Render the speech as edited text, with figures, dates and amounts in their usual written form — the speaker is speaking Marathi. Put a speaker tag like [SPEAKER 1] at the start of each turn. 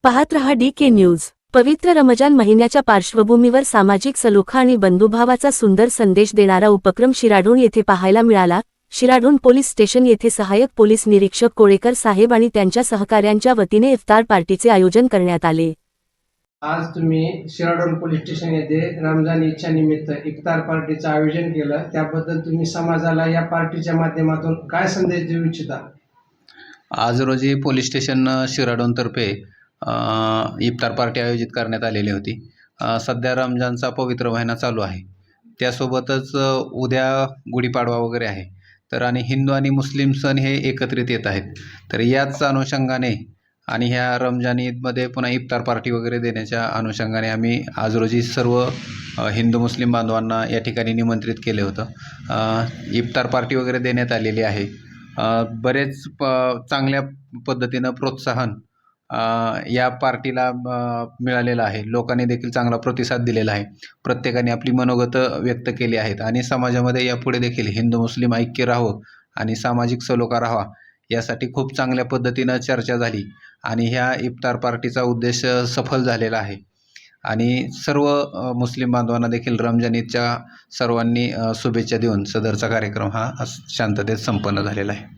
[SPEAKER 1] पाहत रहा DK न्यूज। पवित्र रमजान महिन्याच्या पार्श्वभूमीवर सामाजिक सलोखा आणि बंधुभावाचा सुंदर संदेश देणारा उपक्रम शिराढोण येथे पाहायला मिळाला। शिराढोण पोलीस स्टेशन येथे सहाय्यक पोलीस निरीक्षक कोळेकर साहेब आणि त्यांच्या सहकाऱ्यांच्या वतीने इफ्तार पार्टीचे आयोजन करण्यात आले।
[SPEAKER 2] आज तुम्ही शिराढोण पोलीस स्टेशन येथे रमजान ईदच्या निमित्त इफ्तार पार्टीचं आयोजन केलं, त्याबद्दल तुम्ही समाजाला या पार्टीच्या माध्यमातून काय संदेश देऊ इच्छिता?
[SPEAKER 3] आज रोजी पोलीस स्टेशन शिराढोणतर्फे इफ्तार पार्टी आयोजित करण्यात आलेली होती। सध्या रमजानचा पवित्र महिना चालू आहे, त्यासोबतच उद्या गुढीपाडवा वगैरे आहे, तर आणि हिंदू आणि मुस्लिम सण हे एकत्रित येत आहेत। तर याच अनुषंगाने आणि ह्या रमजान ईदमध्ये पुन्हा इफ्तार पार्टी वगैरे देण्याच्या अनुषंगाने आम्ही आज रोजी सर्व हिंदू मुस्लिम बांधवांना या ठिकाणी निमंत्रित केले होतं। इफ्तार पार्टी वगैरे देण्यात आलेली आहे। बरेच चांगल्या पद्धतीनं प्रोत्साहन या पार्टीला मिळालेलं आहे। लोकांनी देखील चांगला प्रतिसाद दिलेला आहे। प्रत्येकाने आपली मनोगतं व्यक्त केली आहेत आणि समाजामध्ये यापुढे देखील हिंदू मुस्लिम ऐक्य राहावं आणि सामाजिक सलोखा राहावा यासाठी खूप चांगल्या पद्धतीनं चर्चा झाली आणि ह्या इफ्तार पार्टीचा उद्देश सफल झालेला आहे। आणि सर्व मुस्लिम बांधवांना देखील रमजान ईदच्या सर्वांनी शुभेच्छा देऊन सदरचा कार्यक्रम हा शांततेत संपन्न झालेला आहे।